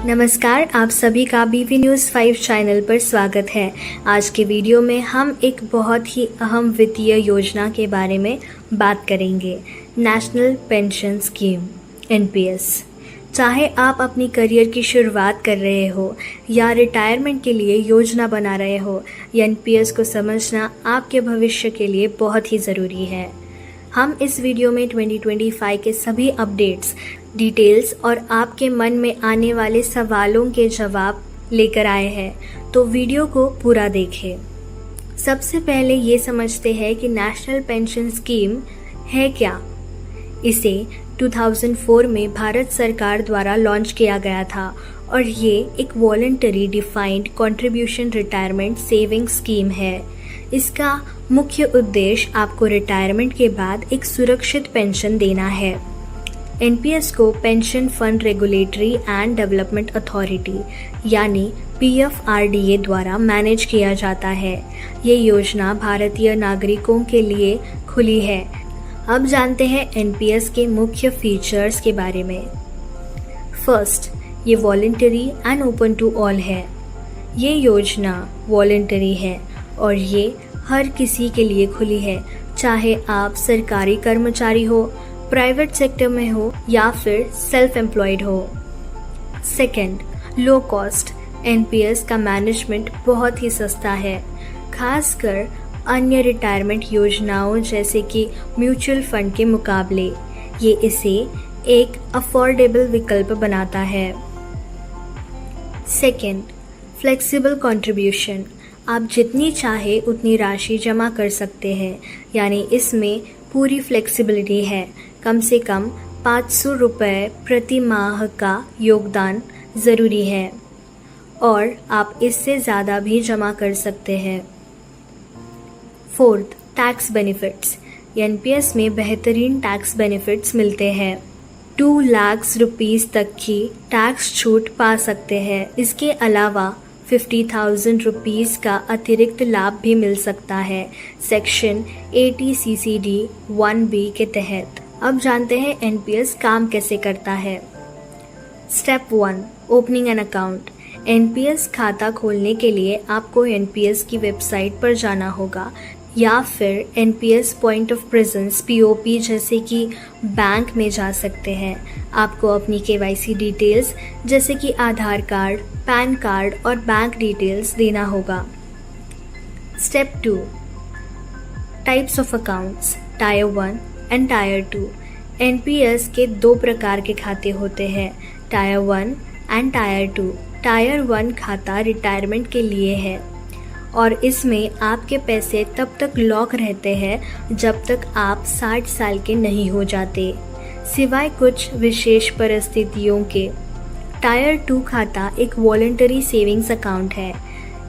नमस्कार, आप सभी का बीवी न्यूज़ 5 चैनल पर स्वागत है। आज के वीडियो में हम एक बहुत ही अहम वित्तीय योजना के बारे में बात करेंगे, नेशनल पेंशन स्कीम (NPS). चाहे आप अपनी करियर की शुरुआत कर रहे हो या रिटायरमेंट के लिए योजना बना रहे हो, NPS को समझना आपके भविष्य के लिए बहुत ही ज़रूरी है। हम इस वीडियो में 2025 के सभी अपडेट्स, डिटेल्स और आपके मन में आने वाले सवालों के जवाब लेकर आए हैं, तो वीडियो को पूरा देखें। सबसे पहले ये समझते हैं कि नेशनल पेंशन स्कीम है क्या। इसे 2004 में भारत सरकार द्वारा लॉन्च किया गया था और ये एक voluntary defined contribution retirement saving scheme है। इसका मुख्य उद्देश्य आपको रिटायरमेंट के बाद एक सुरक्षित पेंशन देना है। NPS को pension fund regulatory and development authority यानी PFRDA द्वारा मैनेज किया जाता है। ये योजना भारतीय नागरिकों के लिए खुली है। अब जानते हैं NPS के मुख्य फीचर्स के बारे में। फर्स्ट, ये voluntary and open to all है। ये योजना वॉलंटरी है और ये हर किसी के लिए खुली है, चाहे आप सरकारी कर्मचारी हो, प्राइवेट सेक्टर में हो या फिर सेल्फ एम्प्लॉयड हो। Second, low cost. NPS का मैनेजमेंट बहुत ही सस्ता है, खासकर अन्य रिटायरमेंट योजनाओं जैसे कि म्यूचुअल फंड के मुकाबले। ये इसे एक अफोर्डेबल विकल्प बनाता है। Second, flexible contribution. आप जितनी चाहे उतनी राशि जमा कर सकते हैं, यानी इसमें पूरी फ्लेक्सिबिलिटी है। कम से कम 500 रुपये प्रति माह का योगदान ज़रूरी है और आप इससे ज़्यादा भी जमा कर सकते हैं। Fourth, tax benefits. NPS में बेहतरीन टैक्स बेनिफिट्स मिलते हैं। 2 लाख रुपीस तक की टैक्स छूट पा सकते हैं। इसके अलावा 50,000 रुपीस का अतिरिक्त लाभ भी मिल सकता है सेक्शन 80 CCD 1B के तहत। अब जानते हैं NPS काम कैसे करता है। Step 1, opening an account. NPS खाता खोलने के लिए आपको NPS की वेबसाइट पर जाना होगा या फिर NPS point of presence POP जैसे कि बैंक में जा सकते हैं। आपको अपनी KYC डिटेल्स जैसे कि आधार कार्ड, पैन कार्ड और बैंक डिटेल्स देना होगा। Step 2, types of accounts, tyre 1 and tyre 2। NPS के 2 प्रकार के खाते होते हैं, टायर 1 एंड टायर 2। टायर 1 खाता रिटायरमेंट के लिए है और इसमें आपके पैसे तब तक लॉक रहते हैं जब तक आप 60 साल के नहीं हो जाते, सिवाय कुछ विशेष परिस्थितियों के। टायर 2 खाता एक वॉलंटरी सेविंग्स अकाउंट है।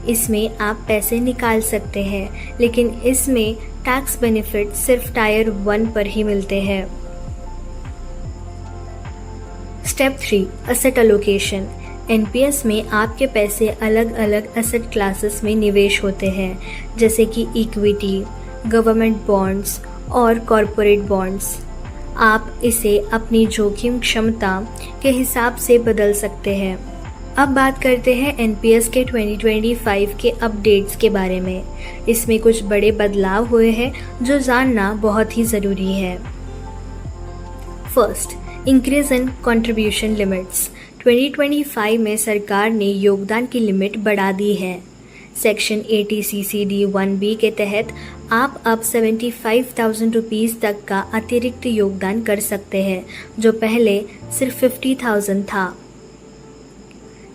इसमें आप पैसे निकाल सकते हैं, लेकिन इसमें टैक्स बेनिफिट सिर्फ टायर 1 पर ही मिलते हैं। Step 3, asset allocation. NPS में आपके पैसे अलग अलग एसेट क्लासेस में निवेश होते हैं, जैसे कि इक्विटी, गवर्नमेंट बॉन्ड्स और कॉरपोरेट बॉन्ड्स। आप इसे अपनी जोखिम क्षमता के हिसाब से बदल सकते हैं। अब बात करते हैं NPS के 2025 के अपडेट्स के बारे में। इसमें कुछ बड़े बदलाव हुए हैं जो जानना बहुत ही ज़रूरी है। First, increase in contribution limits. 2025 में सरकार ने योगदान की लिमिट बढ़ा दी है। सेक्शन 80 CCD 1B के तहत आप अब 75,000 रुपीस तक का अतिरिक्त योगदान कर सकते हैं, जो पहले सिर्फ 50,000 था।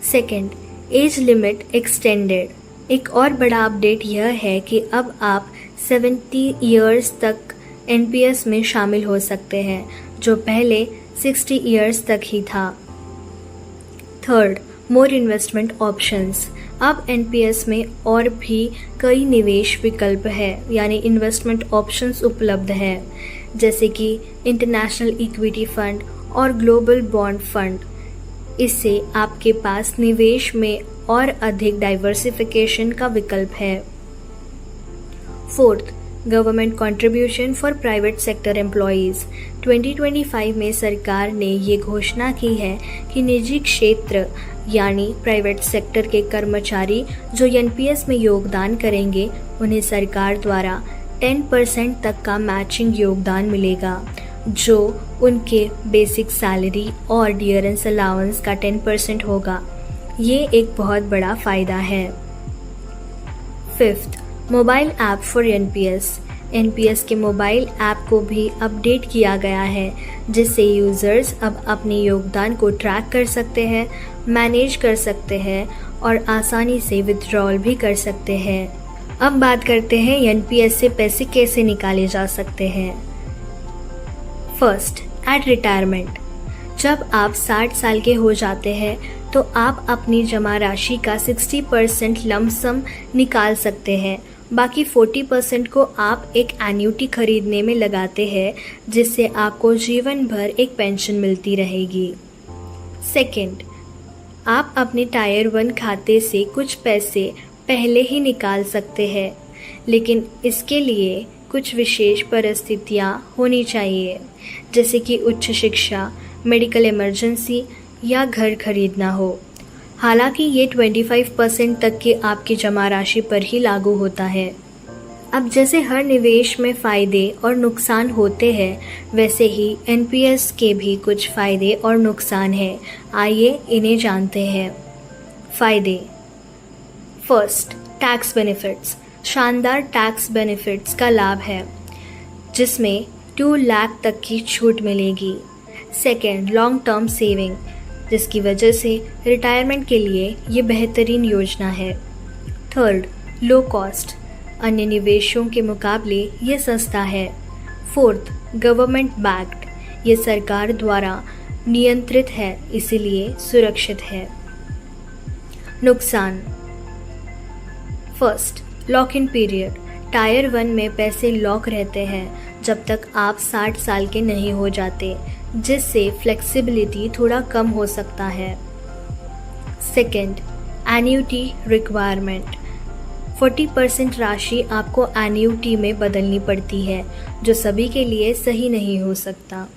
Second, age limit extended. एक और बड़ा अपडेट यह है कि अब आप 70 ईयर्स तक NPS में शामिल हो सकते हैं, जो पहले 60 ईयर्स तक ही था। Third, more investment options. अब NPS में और भी कई निवेश विकल्प है, यानी इन्वेस्टमेंट ऑप्शंस उपलब्ध है, जैसे कि इंटरनेशनल इक्विटी फंड और ग्लोबल बॉन्ड फंड। इससे आपके पास निवेश में और अधिक डाइवर्सिफिकेशन का विकल्प है। Fourth, government contribution for private sector employees. 2025 में सरकार ने ये घोषणा की है कि निजी क्षेत्र यानी प्राइवेट सेक्टर के कर्मचारी जो एनपीएस में योगदान करेंगे उन्हें सरकार द्वारा 10% तक का मैचिंग योगदान मिलेगा, जो उनके बेसिक सैलरी और डियरेंस अलाउंस का 10% होगा। ये एक बहुत बड़ा फ़ायदा है। 5th, mobile app for NPS. NPS के मोबाइल ऐप को भी अपडेट किया गया है, जिससे यूज़र्स अब अपने योगदान को ट्रैक कर सकते हैं, मैनेज कर सकते हैं और आसानी से विथड्रॉल भी कर सकते हैं। अब बात करते हैं एनपीएस से पैसे कैसे निकाले जा सकते हैं। First, at retirement. जब आप 60 साल के हो जाते हैं तो आप अपनी जमा राशि का 60% लमसम निकाल सकते हैं। बाकी 40% को आप एक एन्युटी खरीदने में लगाते हैं, जिससे आपको जीवन भर एक पेंशन मिलती रहेगी। सेकंड, आप अपने टायर 1 खाते से कुछ पैसे पहले ही निकाल सकते हैं, लेकिन इसके लिए कुछ विशेष परिस्थितियां होनी चाहिए, जैसे कि उच्च शिक्षा, मेडिकल इमरजेंसी या घर खरीदना हो। हालांकि ये 25% तक की आपकी जमा राशि पर ही लागू होता है। अब जैसे हर निवेश में फ़ायदे और नुकसान होते हैं, वैसे ही एनपीएस के भी कुछ फ़ायदे और नुकसान हैं। आइए इन्हें जानते हैं। फ़ायदे। First, tax benefits. शानदार टैक्स बेनिफिट्स का लाभ है, जिसमें 2 लाख तक की छूट मिलेगी। सेकेंड, लॉन्ग टर्म सेविंग, जिसकी वजह से रिटायरमेंट के लिए ये बेहतरीन योजना है। Third, low cost. अन्य निवेशों के मुकाबले ये सस्ता है। Fourth, government backed. ये सरकार द्वारा नियंत्रित है, इसीलिए सुरक्षित है। नुकसान। First, lock in period. Tyre 1 में पैसे लॉक रहते हैं जब तक आप 60 साल के नहीं हो जाते, जिससे फ्लेक्सिबिलिटी थोड़ा कम हो सकता है। Second, annuity requirement. 40% राशि आपको एन्युटी में बदलनी पड़ती है, जो सभी के लिए सही नहीं हो सकता।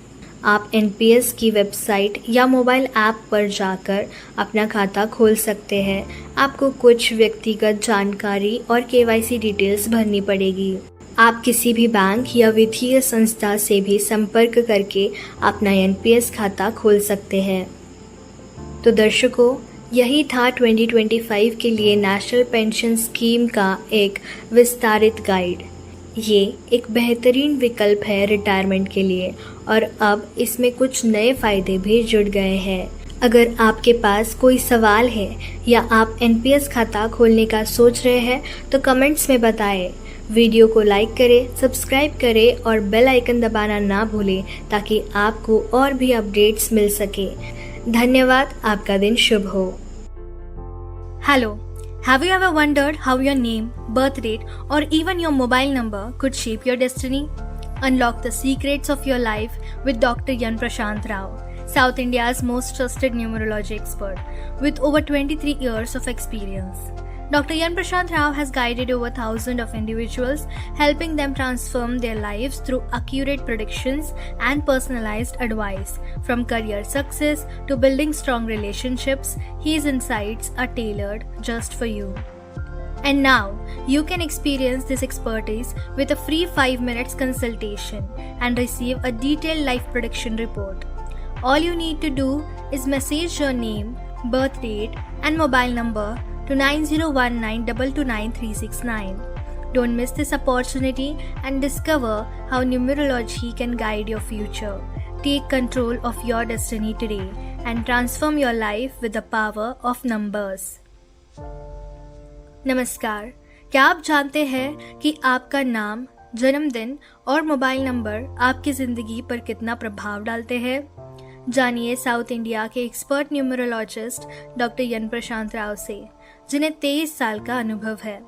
आप एनपीएस की वेबसाइट या मोबाइल ऐप पर जाकर अपना खाता खोल सकते हैं। आपको कुछ व्यक्तिगत जानकारी और केवाईसी डिटेल्स भरनी पड़ेगी। आप किसी भी बैंक या वित्तीय संस्था से भी संपर्क करके अपना एनपीएस खाता खोल सकते हैं। तो दर्शकों, यही था 2025 के लिए नेशनल पेंशन स्कीम का एक विस्तारित गाइड। ये एक बेहतरीन विकल्प है रिटायरमेंट के लिए, और अब इसमें कुछ नए फ़ायदे भी जुड़ गए हैं। अगर आपके पास कोई सवाल है या आप एनपीएस खाता खोलने का सोच रहे हैं तो कमेंट्स में बताएं। वीडियो को लाइक करें, सब्सक्राइब करें और बेल आइकन दबाना ना भूलें, ताकि आपको और भी अपडेट्स मिल सके। धन्यवाद। आपका दिन शुभ हो। Hello. Have you ever wondered how your name, birth date, or even your mobile number could shape your destiny? Unlock the secrets of your life with Dr. Yan Prashant Rao, South India's most trusted numerology expert, with over 23 years of experience. Dr. Yan Prashant Rao has guided over thousands of individuals, helping them transform their lives through accurate predictions and personalized advice. From career success to building strong relationships, his insights are tailored just for you. And now, you can experience this expertise with a free 5 minutes consultation and receive a detailed life prediction report. All you need to do is message your name, birth date, and mobile number to 9019229369. Don't miss this opportunity and discover how numerology can guide your future. Take control of your destiny today and transform your life with the power of numbers. नमस्कार। क्या आप जानते हैं कि आपका नाम, जन्मदिन और मोबाइल नंबर आपकी ज़िंदगी पर कितना प्रभाव डालते हैं? जानिए साउथ इंडिया के एक्सपर्ट न्यूमरोलॉजिस्ट डॉक्टर यन प्रशांत राव से, जिन्हें 23 साल का अनुभव है।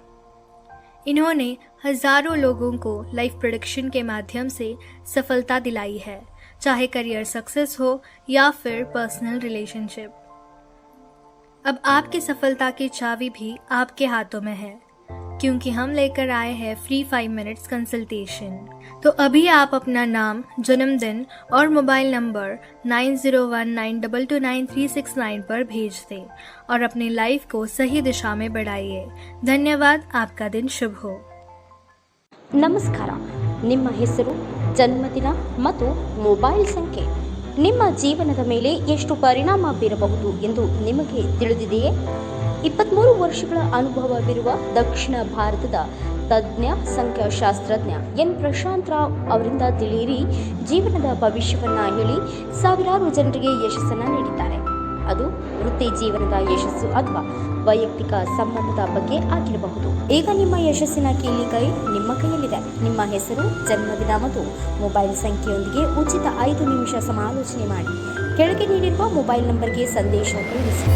इन्होंने हजारों लोगों को लाइफ प्रेडिक्शन के माध्यम से सफलता दिलाई है, चाहे करियर सक्सेस हो या फिर पर्सनल रिलेशनशिप। अब आपकी सफलता की चाबी भी आपके हाथों में है। क्योंकि हम लेकर आए हैं फ्री 5 मिनट्स कंसल्टेशन। तो अभी आप अपना नाम, जन्मदिन और मोबाइल नंबर 9019229369 पर भेज दें और अपनी लाइफ को सही दिशा में बढ़ाइए। धन्यवाद। आपका दिन शुभ हो। ನಮಸ್ಕಾರ. ನಿಮ್ಮ ಹೆಸರು, ಜನ್ಮದಿನ ಮತ್ತು ಮೊಬೈಲ್ ಸಂಖ್ಯೆ ನಿಮ್ಮ ಜೀವನದ ಮೇಲೆ ಎಷ್ಟು ಪರಿಣಾಮ ಬೀರಬಹುದು ಎಂದು ನಿಮಗೆ ತಿಳಿದಿದೆಯೇ? 23 ವರ್ಷಗಳ ಅನುಭವವಿರುವ ದಕ್ಷಿಣ ಭಾರತದ ತಜ್ಞ ಸಂಖ್ಯಾಶಾಸ್ತ್ರಜ್ಞ ಎನ್ ಪ್ರಶಾಂತ್ ರಾವ್ ಅವರಿಂದ ತಿಳಿಯಿರಿ. ಜೀವನದ ಭವಿಷ್ಯವನ್ನ ಹೇಳಿ ಸಾವಿರಾರು ಜನರಿಗೆ ಯಶಸ್ಸನ್ನು ನೀಡಿದ್ದಾರೆ. ಅದು ವೃತ್ತಿ ಜೀವನದ ಯಶಸ್ಸು ಅಥವಾ ವೈಯಕ್ತಿಕ ಸಂಬಂಧದ ಬಗ್ಗೆ ಆಗಿರಬಹುದು. ಈಗ ನಿಮ್ಮ ಯಶಸ್ಸಿನ ಕೀಲಿಕೈ ನಿಮ್ಮ ಕೈಯಲ್ಲಿದೆ. ನಿಮ್ಮ ಹೆಸರು, ಜನ್ಮದಿನ ಮತ್ತು ಮೊಬೈಲ್ ಸಂಖ್ಯೆಯೊಂದಿಗೆ ಉಚಿತ 5 ನಿಮಿಷ ಸಮಾಲೋಚನೆ ಮಾಡಿ. ಕೆಳಗೆ ನೀಡಿರುವ ಮೊಬೈಲ್ ನಂಬರ್ಗೆ ಸಂದೇಶ ಕಳುಹಿಸಿ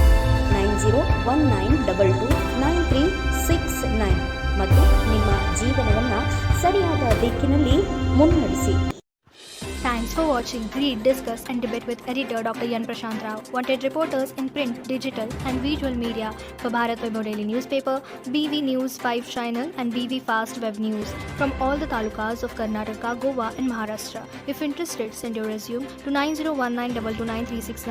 9019229369 ಮತ್ತು ನಿಮ್ಮ ಜೀವನವನ್ನು ಸರಿಯಾದ ದಿಕ್ಕಿನಲ್ಲಿ ಮುನ್ನಡೆಸಿ. Thanks for watching Read, Discuss and Debate with editor Dr. Yan Prashant Rao. Wanted reporters in print, digital and visual media for Bharat Vaibhav Daily Newspaper, BV News 5 Channel and BV Fast Web News from all the talukas of Karnataka, Goa and Maharashtra. If interested, send your resume to 9019229369.